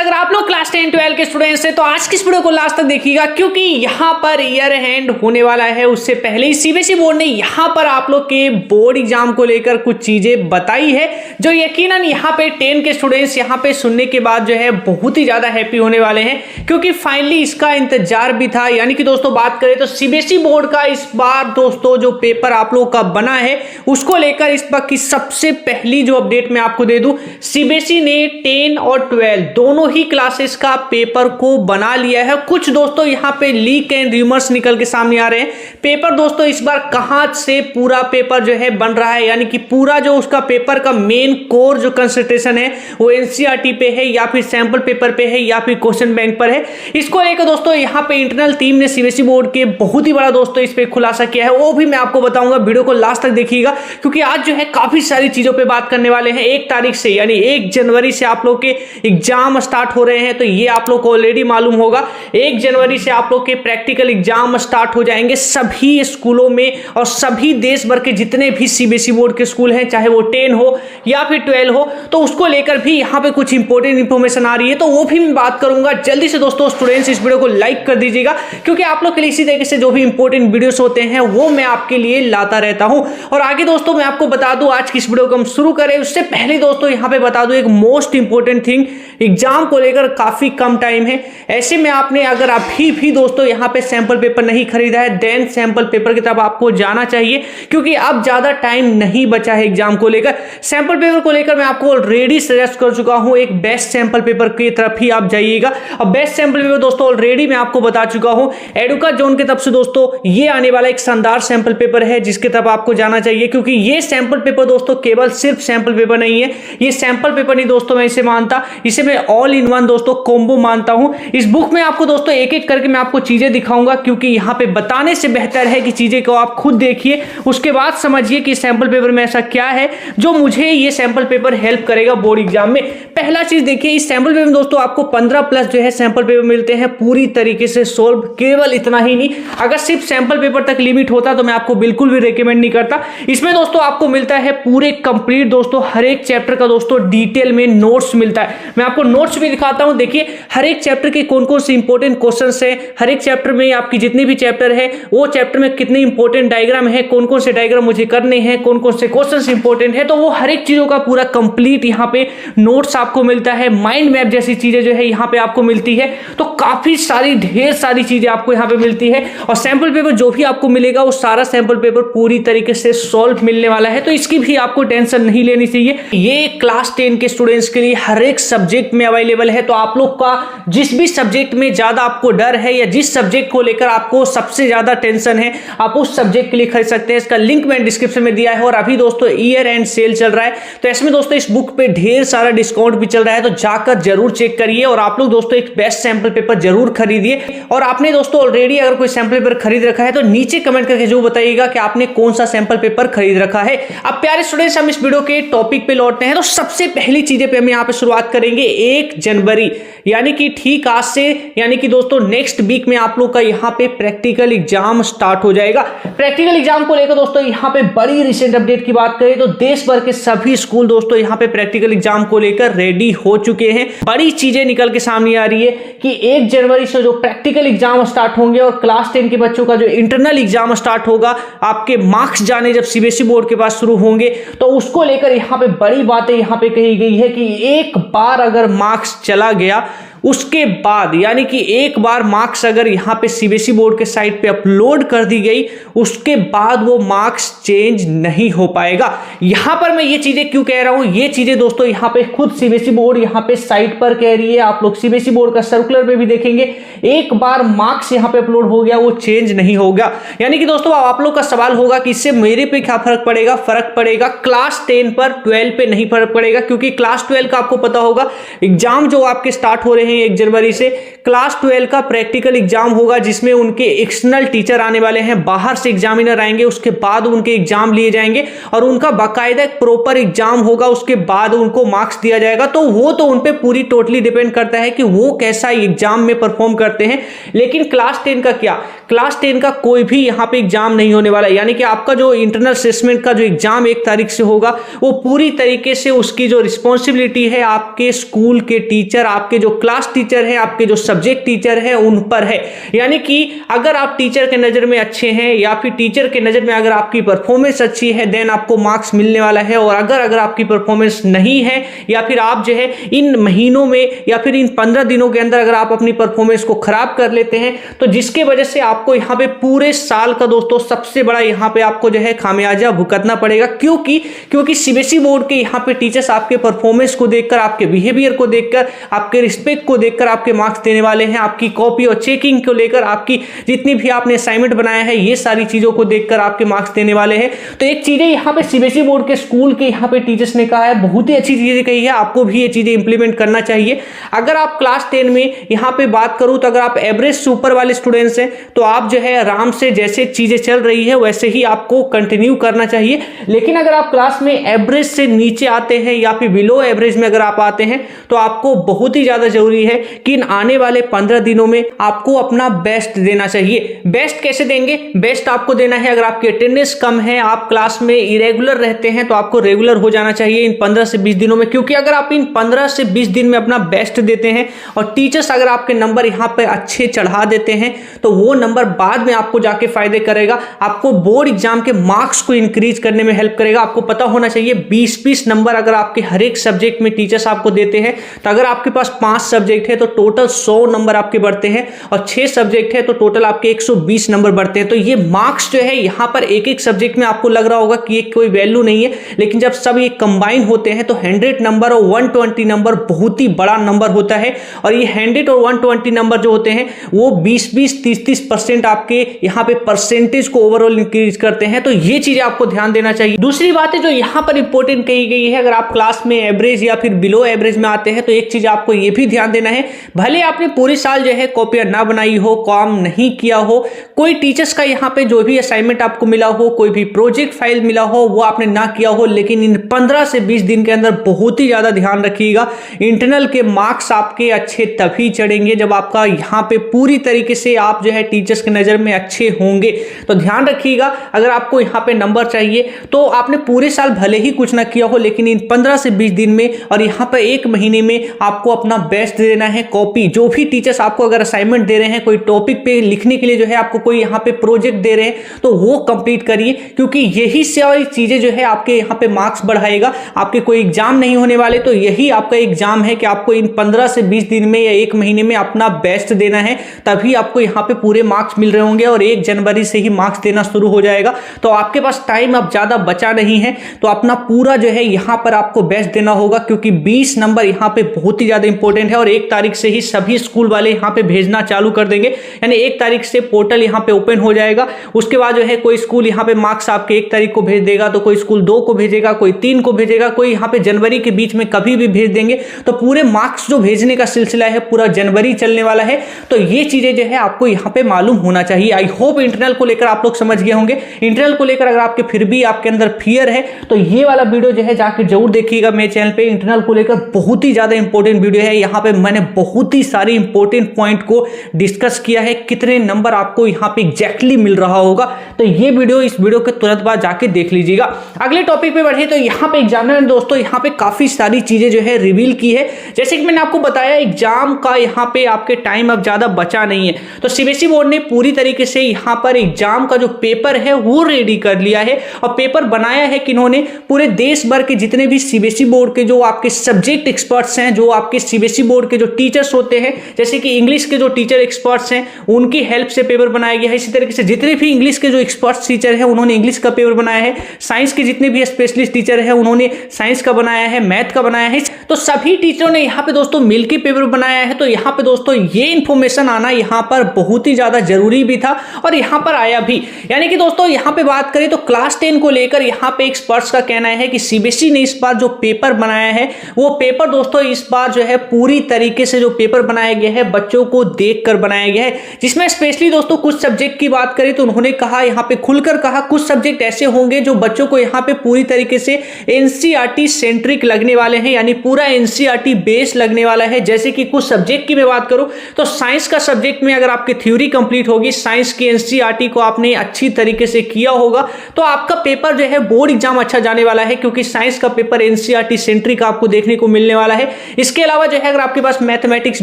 अगर आप लोग क्लास 10 12 के स्टूडेंट्स हैं तो आज की इस वीडियो को लास्ट तक देखिएगा, क्योंकि यहाँ पर ईयर एंड होने वाला है। उससे पहले ही सीबीएसई बोर्ड ने यहाँ पर आप लोग के बोर्ड एग्जाम को लेकर कुछ चीजें बताई है, जो यकीनन यहाँ पे 10 के स्टूडेंट्स यहाँ पे सुनने के बाद जो है बहुत ही ज्यादा हैप्पी होने वाले हैं, क्योंकि फाइनली इसका इंतजार भी था। यानी कि दोस्तों बात करें तो सीबीएसई बोर्ड का इस बार दोस्तों जो पेपर आप लोग का बना है उसको लेकर इस बार की सबसे पहली जो अपडेट मैं आपको दे दूं, सीबीएसई ने 10 और 12 दोनों ही क्लासेस का पेपर को बना लिया है। कुछ दोस्तों यहाँ पे लीक एंड र्यूमर्स निकल के सामने आ रहे हैं। पेपर दोस्तों इस बार कहां से पूरा पेपर जो है बन रहा है, यानी कि पूरा जो उसका पेपर का मेन कोर जो कंसंट्रेशन है वो एनसीईआरटी पे है या फिर सैंपल पेपर पे है या फिर क्वेश्चन बैंक पर है। इसको लेकर दोस्तों यहाँ पे इंटरनल टीम ने सीबीएसई बोर्ड के बहुत ही बड़ा दोस्तों इस पे खुलासा किया है, वो भी मैं आपको बताऊंगा। वीडियो को लास्ट तक देखिएगा, क्योंकि आज जो है काफी सारी चीजों पे बात करने वाले हैं। 1 तारीख से यानी 1 जनवरी से आप लोग के एग्जाम स्टार्ट हो रहे हैं, तो ये आप लोग को ऑलरेडी मालूम होगा। 1 जनवरी से आप लोग के प्रैक्टिकल एग्जाम स्टार्ट हो जाएंगे सभी स्कूलों में, और सभी देश भर के जितने भी सीबीएसई बोर्ड के स्कूल हैं, चाहे वो 10 हो या फिर 12 हो, तो उसको लेकर भी यहाँ पे कुछ इंपॉर्टेंट इंफॉर्मेशन आ रही है, तो वो भी मैं बात करूंगा। जल्दी से दोस्तों स्टूडेंट्स इस वीडियो को लाइक कर दीजिएगा, क्योंकि आप लोग के लिए इसी तरीके से जो भी इंपॉर्टेंट वीडियोस होते हैं वो मैं आपके लिए लाता रहता हूं। और आगे दोस्तों मैं आपको बता दूं, आज की इस वीडियो को हम शुरू करें उससे पहले दोस्तों यहाँ पे बता दूं एक मोस्ट इंपॉर्टेंट थिंग, एग्जाम को लेकर काफी कम टाइम है। ऐसे में आपने अगर अभी भी दोस्तों यहाँ पे सैंपल पेपर नहीं खरीदा है, देन सैंपल पेपर की तरफ आपको जाना चाहिए, क्योंकि अब ज्यादा टाइम नहीं बचा है एग्जाम को लेकर। सैंपल पेपर को लेकर मैं आपको ऑलरेडी सजेस्ट कर चुका हूं, एक बेस्ट सैंपल पेपर की तरफ ही आप जाइएगा। और बेस्ट सैंपल पेपर दोस्तों ऑलरेडी मैं आपको बता चुका हूं, एडुका जोन की तरफ से दोस्तों ये आने वाला एक शानदार सैंपल पेपर है जिसकी तरफ आपको जाना चाहिए, क्योंकि ये सैंपल पेपर दोस्तों केवल सिर्फ सैंपल पेपर नहीं है। ये सैंपल पेपर नहीं दोस्तों मैं इसे मानता, इसे मैं ऑल इन वन दोस्तों कॉम्बो मानता हूं। इस बुक में आपको दोस्तों एक एक करके मैं आपको चीजें दिखाऊंगा, क्योंकि यहां पे बताने से बेहतर है कि चीजें को आप खुद देखिए, उसके बाद समझिए कि सैंपल पेपर में ऐसा क्या है जो मुझे ये सैंपल पेपर हेल्प करेगा बोर्ड एग्जाम में। पहला चीज देखिए, इस सैंपल पेपर में दोस्तों आपको 15 प्लस जो है सैंपल पेपर मिलते हैं पूरी तरीके से सोल्व। केवल इतना ही नहीं, अगर सिर्फ सैंपल पेपर तक लिमिट होता तो मैं आपको बिल्कुल भी रेकमेंड नहीं करता। इसमें दोस्तों आपको मिलता है पूरे कंप्लीट दोस्तों हर एक चैप्टर का दोस्तों डिटेल में नोट्स मिलता है। मैं आपको नोट्स भी दिखाता हूं, देखिए हर एक चैप्टर के कौन कौन से इंपॉर्टेंट क्वेश्चंस हैं, हर एक चैप्टर में आपकी जितनी भी चैप्टर है वो चैप्टर में कितने इंपॉर्टेंट डायग्राम है, कौन कौन से डायग्राम मुझे करने हैं, कौन कौन से क्वेश्चंस इंपॉर्टेंट है, तो वो हर एक चीजों का पूरा कंप्लीट यहाँ पे नोट्स आपको मिलता है। माइंड मैप जैसी चीजें जो है यहाँ पे आपको मिलती है, तो काफी सारी ढेर सारी चीजें आपको यहाँ पे मिलती है। और सैंपल पेपर जो भी आपको मिलेगा वो सारा सैंपल पेपर पूरी तरीके से सॉल्व मिलने वाला है, तो इसकी भी आपको टेंशन नहीं लेनी चाहिए। ये क्लास 10 के स्टूडेंट्स के लिए हर एक सब्जेक्ट में अवेलेबल है, तो आप लोग का जिस भी सब्जेक्ट में ज्यादा आपको डर है या जिस सब्जेक्ट को लेकर आपको सबसे ज्यादा टेंशन है, आप उस सब्जेक्ट के लिए खरीद सकते हैं। इसका लिंक मैंने डिस्क्रिप्शन में दिया है। और अभी दोस्तों ईयर एंड सेल चल रहा है, तो इसमें दोस्तों इस बुक पे ढेर सारा डिस्काउंट भी चल रहा है, तो जाकर जरूर चेक करिए। और आप लोग दोस्तों एक बेस्ट सैंपल पेपर जरूर खरीदिए। और आपने दोस्तों ऑलरेडी अगर कोई सैंपल पेपर खरीद रखा है तो नीचे कमेंट करके जरूर बताइएगा कि आपने कौन सा सैंपल पेपर खरीद रखा है। अब प्यारे स्टूडेंट्स हम इस वीडियो के टॉपिक पे लौटते हैं, तो सबसे पहली चीजें पे हम यहाँ पे शुरुआत करेंगे 1 जनवरी, यानी कि ठीक आज से, यानी कि दोस्तों नेक्स्ट वीक में आप लोग का यहाँ पे प्रैक्टिकल एग्जाम स्टार्ट हो जाएगा। प्रैक्टिकल एग्जाम को लेकर दोस्तों यहाँ पे बड़ी रिसेंट अपडेट की बात करें तो देश भर के सभी स्कूल दोस्तों यहाँ पे प्रैक्टिकल एग्जाम को लेकर रेडी हो चुके हैं। बड़ी चीजें निकल के सामने आ रही है कि 1 जनवरी से जो प्रैक्टिकल एग्जाम स्टार्ट होंगे और क्लास 10 के बच्चों का जो इंटरनल एग्जाम स्टार्ट होगा, आपके मार्क्स जाने जब सीबीएसई बोर्ड के पास शुरू होंगे, तो उसको लेकर यहाँ पे बड़ी बातें यहाँ पे कही गई है कि एक बार अगर मार्क्स चला गया उसके बाद, यानी कि एक बार मार्क्स अगर यहाँ पे सीबीएसई बोर्ड के साइट पे अपलोड कर दी गई, उसके बाद वो मार्क्स चेंज नहीं हो पाएगा। यहाँ पर मैं ये चीजें क्यों कह रहा हूँ, ये चीजें दोस्तों यहाँ पे खुद सीबीएसई बोर्ड यहाँ पे साइट पर कह रही है। आप लोग सीबीएसई बोर्ड का सर्कुलर पे भी देखेंगे, एक बार मार्क्स यहाँ पे अपलोड हो गया वो चेंज नहीं होगा। यानी कि दोस्तों आप लोग का सवाल होगा कि इससे मेरे पे क्या फर्क पड़ेगा? फर्क पड़ेगा क्लास 10 पर, 12 पे नहीं फर्क पड़ेगा, क्योंकि क्लास 12 का आपको पता होगा एग्जाम जो आपके स्टार्ट हो रहे हैं 1 जनवरी से, क्लास 12 का प्रैक्टिकल एग्जाम होगा, जिसमें उनके एक्सटर्नल टीचर आने वाले हैं, बाहर से एग्जामिनर आएंगे, उसके बाद उनके एग्जाम लिए जाएंगे और उनका बाकायदा एक प्रॉपर एग्जाम होगा, उसके बाद उनको मार्क्स दिया जाएगा। तो वो तो उन पे पूरी टोटली डिपेंड करता है कि वो कैसा एग्जाम में परफॉर्म करते हैं। लेकिन क्लास 10 का क्या, क्लास 10 का कोई भी यहाँ पे एग्जाम नहीं होने वाला है। यानी कि आपका जो इंटरनल असेसमेंट का जो एग्जाम 1 तारीख से होगा वो पूरी तरीके से उसकी जो रिस्पॉन्सिबिलिटी है आपके स्कूल के टीचर, आपके जो क्लास टीचर है, आपके जो सब्जेक्ट टीचर है उन पर है। यानी कि अगर आप टीचर के नजर में अच्छे हैं या फिर टीचर के नजर में अगर आपकी परफॉर्मेंस अच्छी है देन आपको मार्क्स मिलने वाला है। और अगर आपकी परफॉर्मेंस नहीं है या फिर आप जो है इन महीनों में या फिर इन 15 दिनों के अंदर अगर आप अपनी परफॉर्मेंस को खराब कर लेते हैं तो जिसके वजह से आपको यहाँ पे पूरे साल का दोस्तों सबसे बड़ा यहाँ पे आपको जो है खामियाजा भुगतना पड़ेगा। क्योंकि सीबीएसई बोर्ड के यहाँ पे टीचर्स आपके परफॉर्मेंस को देखकर, आपके बिहेवियर को देखकर, आपके रिस्पेक्ट को देखकर आपके मार्क्स देने वाले हैं। आपकी कॉपी और चेकिंग को लेकर, आपकी जितनी भी आपने असाइनमेंट बनाया है ये सारी चीजों को देखकर आपके मार्क्स देने वाले हैं। तो एक चीजें यहाँ पे सीबीएसई बोर्ड के स्कूल के यहाँ पे टीचर्स ने कहा है, बहुत ही अच्छी चीजें कही है, आपको भी ये चीजें इंप्लीमेंट करना चाहिए। अगर आप क्लास 10 में यहाँ पे बात करूं तो अगर आप एवरेज से ऊपर वाले स्टूडेंट्स हैं तो आप जो है आराम से जैसे चीजें चल रही है वैसे ही आपको कंटिन्यू करना चाहिए। लेकिन अगर आप क्लास में एवरेज से नीचे आते हैं या फिर बिलो एवरेज में अगर आप आते हैं तो आपको बहुत ही ज्यादा जरूरी है कि इन आने वाले 15 दिनों में आपको अपना बेस्ट देना चाहिए। बेस्ट कैसे देंगे? बेस्ट आपको देना है अगर आपकी अटेंडेंस कम है, आप क्लास में इरेगुलर रहते हैं तो आपको रेगुलर हो जाना चाहिए इन 15 से 20 दिनों में। क्योंकि अगर आप इन 15 से 20 दिन में अपना बेस्ट देते हैं और टीचर्स अगर आपके नंबर यहाँ पे अच्छे चढ़ा देते हैं तो वो नंबर बाद में आपको जाके फायदे करेगा, आपको बोर्ड एग्जाम के मार्क्स को इंक्रीज करने में हेल्प करेगा। आपको पता होना चाहिए 20-20 नंबर अगर आपके हर एक सब्जेक्ट में टीचर्स आपको देते हैं तो अगर आपके पास 5 सब्जेक्ट है तो टोटल 100 नंबर आपके बढ़ते हैं और 6 सब्जेक्ट है तो टोटल आपके 120 नंबर बढ़ते हैं। तो ये मार्क्स जो है यहाँ पर एक एक सब्जेक्ट में आपको लग रहा होगा कि ये कोई वैल्यू नहीं है, लेकिन जब सब ये कंबाइन होते हैं तो 100 नंबर और 120 नंबर बहुत ही बड़ा नंबर होता है। और ये 100 और 120 नंबर जो होते हैं वो 20-20, 30-30% आपके यहाँ पे परसेंटेज को ओवरऑल इंक्रीज करते हैं। तो ये चीजें आपको ध्यान देना चाहिए। दूसरी बात है जो यहाँ पर इंपॉर्टेंट कही गई है, अगर आप क्लास में एवरेज या फिर बिलो एवरेज में आते हैं तो एक चीज आपको ये भी ध्यान देना है, भले आपने पूरे साल जो है कॉपियां ना बनाई हो, काम नहीं किया हो, कोई टीचर्स का यहाँ पे जो भी असाइनमेंट आपको मिला हो, कोई भी प्रोजेक्ट फाइल मिला हो वो आपने ना किया हो, लेकिन इन 15 से 20 दिन के अंदर बहुत ही ज्यादा ध्यान रखिएगा, इंटरनल के मार्क्स आपके अच्छे तभी चढ़ेंगे जब आपका यहाँ पे पूरी तरीके से आप जो है टीचर्स की नजर में अच्छे होंगे। तो ध्यान रखिएगा, अगर आपको यहाँ पे नंबर चाहिए तो आपने पूरे साल भले ही कुछ ना किया हो लेकिन इन 15 से 20 दिन में और यहाँ पे 1 महीने में आपको अपना बेस्ट देना है। कॉपी जो भी टीचर्स आपको अगर असाइनमेंट दे रहे हैं, कोई टॉपिक पे लिखने के लिए जो है आपको कोई यहाँ पे प्रोजेक्ट दे रहे हैं तो वो कंप्लीट करिए, क्योंकि यही सारी चीजें जो है आपके यहाँ पे मार्क्स बढ़ाएगा। आपके कोई एग्जाम नहीं होने वाले तो यही आपका एग्जाम है कि आपको इन 15 से 20 दिन में या 1 महीने में अपना बेस्ट देना है, तभी आपको यहाँ पे पूरे मार्क्स मिल रहे होंगे और 1 जनवरी से ही मार्क्स देना शुरू हो जाएगा। तो आपके पास टाइम अब ज्यादा बचा नहीं है, तो अपना पूरा जो है यहाँ पर आपको बेस्ट देना होगा, क्योंकि 20 नंबर यहाँ पे बहुत ही ज्यादा इंपॉर्टेंट है और 1 तारीख से ही सभी स्कूल वाले यहाँ पे भेजना चालू कर देंगे। यानी 1 तारीख से पोर्टल यहाँ पे ओपन हो जाएगा। उसके बाद जो है कोई स्कूल यहाँ पे मार्क्स आपके 1 तारीख को भेज देगा, तो कोई स्कूल 2 को भेजेगा, कोई 3 को भेजेगा, कोई यहाँ पे जनवरी के बीच में कभी भी भेज देंगे। तो पूरे मार्क्स जो भेजने का सिलसिला है पूरा जनवरी चलने वाला है। तो ये चीजें जो है आपको यहाँ पे मालूम होना चाहिए। आई होप इंटरनल को लेकर आप लोग समझ गए होंगे। इंटरनल को लेकर अगर आपके फिर भी आपके अंदर फियर है तो ये वाला वीडियो जो है जाकर जरूर देखिएगा मेरे चैनल पे। इंटरनल को लेकर बहुत ही ज्यादा इंपॉर्टेंट वीडियो है। यहाँ पे मैंने बहुत ही सारी इंपॉर्टेंट पॉइंट को डिस्कस किया है, कितने नंबर आपको यहाँ पे एग्जैक्टली मिल रहा होगा। तो ये वीडियो, इस वीडियो के तुरंत बाद जाके देख लीजिएगा। अगले टॉपिक पे बढ़े तो यहाँ पे एग्जामिनर ने दोस्तों यहाँ पे काफी सारी चीजें जो है रिवील की है। जैसे कि मैंने आपको बताया एग्जाम का यहाँ पे आपके टाइम अब ज्यादा बचा नहीं है, तो सीबीएसई बोर्ड ने पूरी तरीके से यहाँ पर एग्जाम का जो पेपर है वो रेडी कर लिया है। और पेपर बनाया है किन्होंने? पूरे देश भर के जितने भी सीबीएसई बोर्ड के जो आपके सब्जेक्ट एक्सपर्ट्स हैं, जो आपके सीबीएसई बोर्ड के जो टीचर्स होते हैं, जैसे कि इंग्लिश के जो टीचर एक्सपर्ट्स हैं उनकी हेल्प से पेपर बनाया गया है। इसी तरीके से जितने भी इंग्लिश के जो एक्सपर्ट्स टीचर हैं उन्होंने इंग्लिश का पेपर बनाया है। साइंस के जितने भी स्पेशलिस्ट टीचर हैं उन्होंने साइंस का बनाया है, मैथ का बनाया है। तो सभी टीचरों ने यहाँ पे दोस्तों मिलकर पेपर बनाया है। तो यहाँ पे दोस्तों ये इंफॉर्मेशन आना यहाँ पर बहुत ही ज्यादा जरूरी भी था और यहाँ पर आया भी। यानी कि दोस्तों यहाँ पे बात करें तो क्लास 10 को लेकर यहाँ पे एक्सपर्ट्स का कहना है कि सीबीएसई ने इस बार जो पेपर बनाया है वो पेपर दोस्तों इस बार जो है पूरी तरीके से जो पेपर बनाया गया है बच्चों को देखकर बनाया गया है, जिसमें स्पेशली दोस्तों कुछ सब्जेक्ट की बात करें तो उन्होंने कहा, यहाँ पे खुलकर कहा, कुछ सब्जेक्ट ऐसे होंगे जो बच्चों को यहाँ पे पूरी तरीके से एनसीईआरटी सेंट्रिक लगने वाले हैं, यानी पूरा एनसीईआरटी बेस लगने वाला है। जैसे कि कुछ सब्जेक्ट की मैं बात करूं तो साइंस का सब्जेक्ट में अगर आपके थ्योरी कंप्लीट कंप्लीट होगी, साइंस की एनसीईआरटी को आपने अच्छी तरीके से किया होगा, तो आपका पेपर जो है बोर्ड एग्जाम अच्छा जाने वाला है, क्योंकि साइंस का पेपर एनसीईआरटी सेंट्रिक आपको देखने को मिलने वाला है। इसके अलावा जो है अगर आपके पास मैथमेटिक्स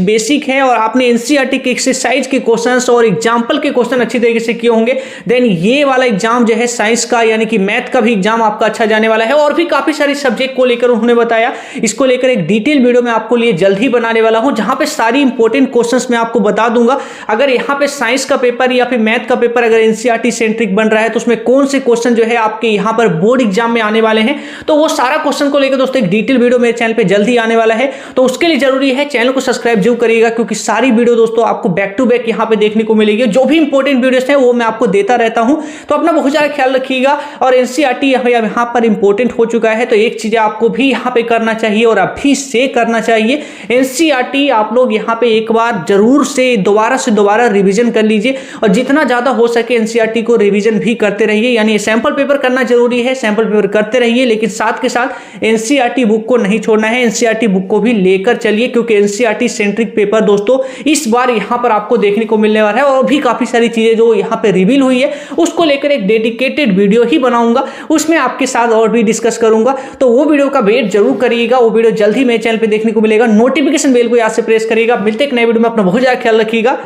बेसिक है और आपने एनसीईआरटी के एक्सरसाइज के क्वेश्चंस और एग्जाम्पल के क्वेश्चन अच्छी तरीके से किए होंगे, देन ये वाला एग्जाम जो है साइंस का यानी कि मैथ का भी एग्जाम आपका अच्छा जाने वाला है। और भी काफी सारी सब्जेक्ट को लेकर उन्होंने बताया, इसको लेकर एक डिटेल वीडियो मैं आपको लिए जल्द ही बनाने वाला हूं, जहां पे सारी इंपॉर्टेंट क्वेश्चंस मैं आपको बता दूंगा। अगर यहां पे साइंस का पेपर या फिर मैथ का पेपर अगर एनसीईआरटी सेंट्रिक बन रहा है तो उसमें कौन से क्वेश्चन जो है आपके यहां पर बोर्ड एग्जाम में आने वाले हैं, तो वो सारा क्वेश्चन को लेकर दोस्तों एक डिटेल वीडियो मेरे चैनल पे जल्द ही आने वाला है। तो उसके लिए जरूरी है चैनल को सब्सक्राइब जरूर करिएगा, क्योंकि सारी वीडियो दोस्तों आपको बैक टू बैक यहां पे देखने को मिलेगी। जो भी इंपॉर्टेंट वीडियोस हैं वो मैं आपको देता रहता हूं, तो अपना बहुत ज्यादा ख्याल रखिएगा। और एनसीईआरटी यहां पर इंपॉर्टेंट हो चुका है, तो एक चीज आपको भी यहां पे करना चाहिए और अभी से करना चाहिए। एनसीईआरटी आप लोग यहां पे एक बार जरूर से दोबारा रिवीजन कर लीजिए, और जितना ज्यादा हो सके एनसीईआरटी को रिवीजन भी करते रहिए। यानी सैंपल पेपर करना जरूरी है, सैंपल पेपर करते रहिए, लेकिन साथ के साथ एनसीईआरटी बुक को नहीं छोड़ना है, एनसीईआरटी बुक को भी लेकर चलिए, क्योंकि एनसीईआरटी सेंट्रिक पेपर दोस्तों इस बार यहां पर आपको देखने को मिलने वाला है। और भी काफी सारी चीजें जो यहां पे रिवील हुई है उसको लेकर एक डेडिकेटेड वीडियो ही बनाऊंगा, उसमें आपके साथ और भी डिस्कस करूंगा। तो वो वीडियो का वेट जरूर करिएगा, वो वीडियो जल्द ही मेरे चैनल पे देखने को मिलेगा। नोटिफिकेशन बेल को यहां से प्रेस करिएगा। मिलते एक नए वीडियो में, अपना बहुत ज्यादा ख्याल रखिएगा।